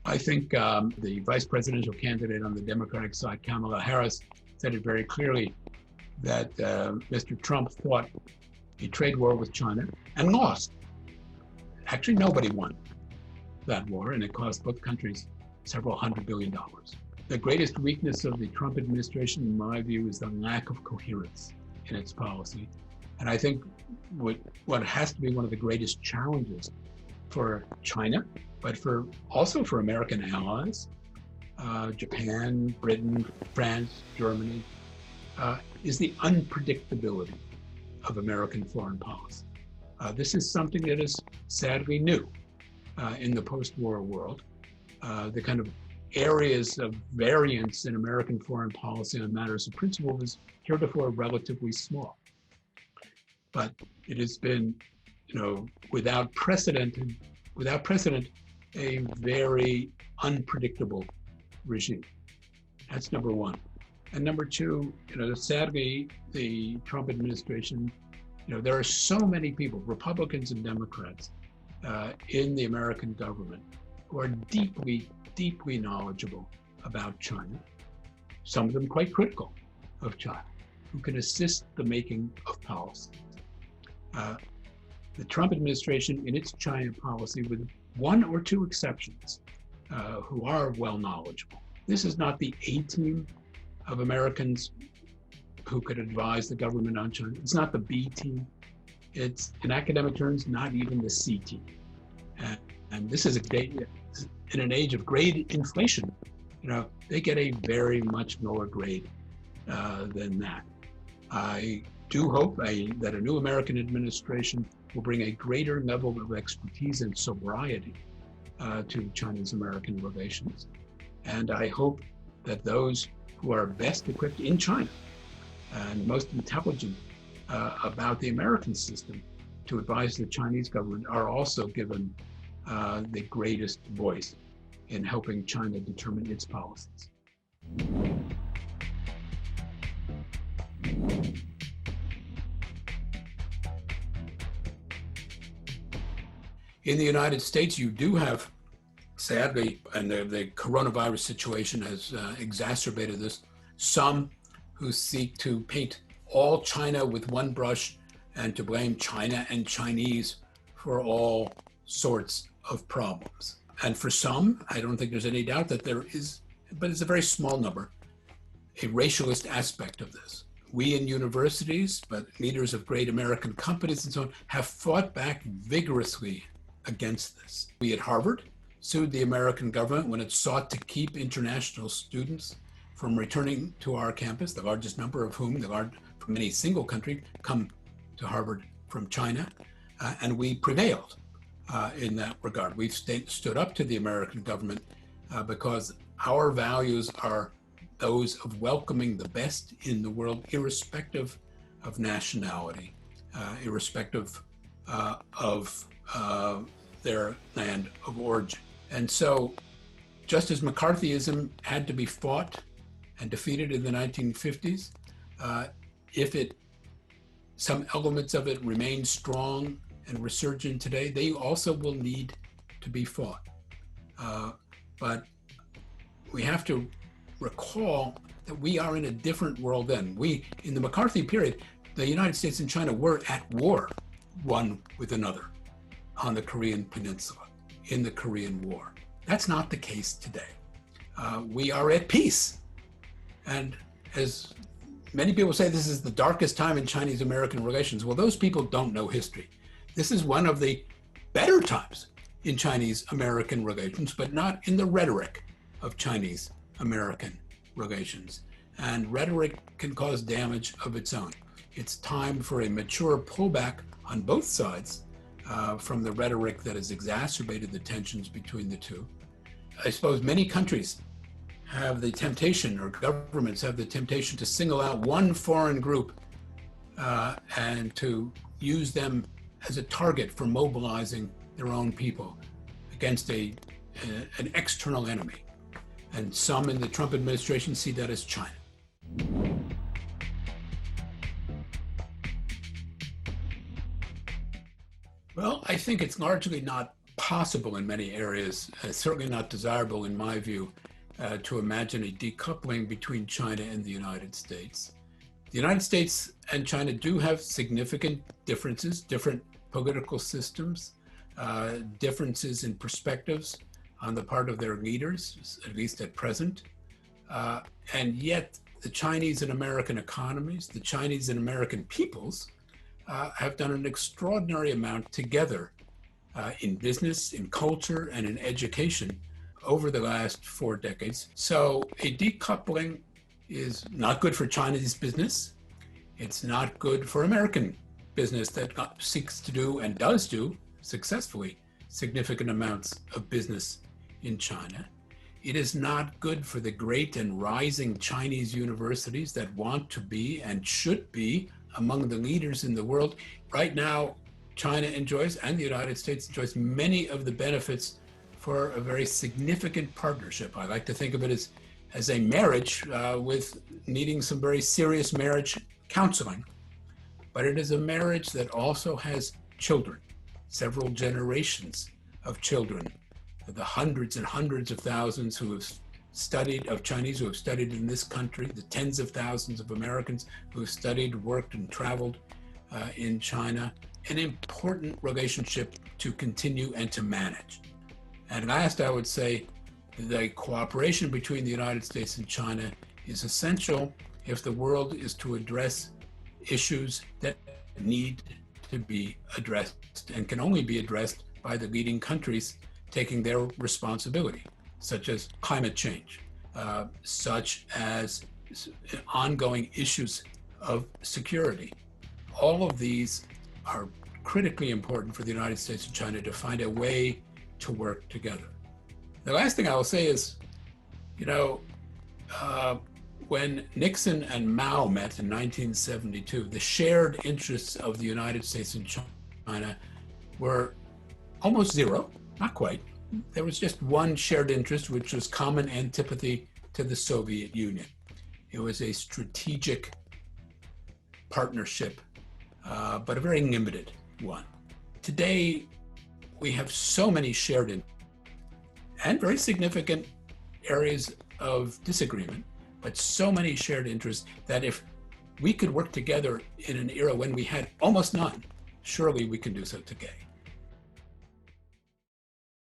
I think the vice presidential candidate on the Democratic side, Kamala Harris, said it very clearly that Mr. Trump fought a trade war with China and lost. Actually, nobody won that war, and it cost both countries several $100 billion. The greatest weakness of the Trump administration, in my view, is the lack of coherence in its policy. And I think what has to be one of the greatest challenges for China, but also for American allies, Japan, Britain, France, Germany, is the unpredictability of American foreign policy. This is something that is sadly new in the post-war world. The kind of areas of variance in American foreign policy on matters of principle was heretofore relatively small. But it has been, without precedent, a very unpredictable regime. That's number one. And number two, sadly, the Trump administration, there are so many people, Republicans and Democrats, in the American government who are deeply, deeply knowledgeable about China, some of them quite critical of China, who can assist the making of policy. The Trump administration, in its China policy, with one or two exceptions, who are well knowledgeable. This is not the A team of Americans who could advise the government on China. It's not the B team. It's, in academic terms, not even the C team. And this is in an age of grade inflation, they get a very much lower grade than that. I do hope that a new American administration will bring a greater level of expertise and sobriety to China's American relations. And I hope that those who are best equipped in China and most intelligent about the American system to advise the Chinese government are also given the greatest voice in helping China determine its policies. In the United States, you do have, sadly, and the coronavirus situation has exacerbated this, some who seek to paint all China with one brush and to blame China and Chinese for all sorts of problems. And for some, I don't think there's any doubt that there is, but it's a very small number, a racialist aspect of this. We in universities, but leaders of great American companies and so on, have fought back vigorously against this. We at Harvard sued the American government when it sought to keep international students from returning to our campus, the largest number of whom, from any single country, come to Harvard from China, and we prevailed in that regard. We've stood up to the American government because our values are those of welcoming the best in the world, irrespective of nationality, irrespective of their land of origin. And so, just as McCarthyism had to be fought and defeated in the 1950s, if some elements of it remain strong and resurgent today, they also will need to be fought. But we have to recall that we are in a different world then. In the McCarthy period, the United States and China were at war, one with another, on the Korean Peninsula, in the Korean War. That's not the case today. We are at peace. And as many people say, this is the darkest time in Chinese-American relations. Well, those people don't know history. This is one of the better times in Chinese-American relations, but not in the rhetoric of Chinese-American relations. And rhetoric can cause damage of its own. It's time for a mature pullback on both sides from the rhetoric that has exacerbated the tensions between the two. I suppose many countries have the temptation, or governments have the temptation, to single out one foreign group and to use them as a target for mobilizing their own people against an external enemy. And some in the Trump administration see that as China. Well, I think it's largely not possible in many areas, certainly not desirable in my view, to imagine a decoupling between China and the United States. The United States and China do have significant differences, different political systems, differences in perspectives on the part of their leaders, at least at present. And yet the Chinese and American economies, the Chinese and American peoples have done an extraordinary amount together in business, in culture, and in education over the last 4 decades. So a decoupling is not good for Chinese business. It's not good for American business that seeks to do and does do successfully significant amounts of business in China. It is not good for the great and rising Chinese universities that want to be and should be among the leaders in the world. Right now, China enjoys, and the United States enjoys, many of the benefits for a very significant partnership. I like to think of it as a marriage with needing some very serious marriage counseling. But it is a marriage that also has children, several generations of children, the hundreds and hundreds of thousands who have studied, of Chinese who have studied in this country, the tens of thousands of Americans who have studied, worked, and traveled in China. An important relationship to continue and to manage. And last, I would say the cooperation between the United States and China is essential if the world is to address issues that need to be addressed and can only be addressed by the leading countries taking their responsibility, such as climate change, such as ongoing issues of security. All of these are critically important for the United States and China to find a way to work together. The last thing I will say is, when Nixon and Mao met in 1972, the shared interests of the United States and China were almost zero, not quite. There was just one shared interest, which was common antipathy to the Soviet Union. It was a strategic partnership, but a very limited one. Today, we have so many shared interests and very significant areas of disagreement, but so many shared interests that if we could work together in an era when we had almost none, surely we can do so today.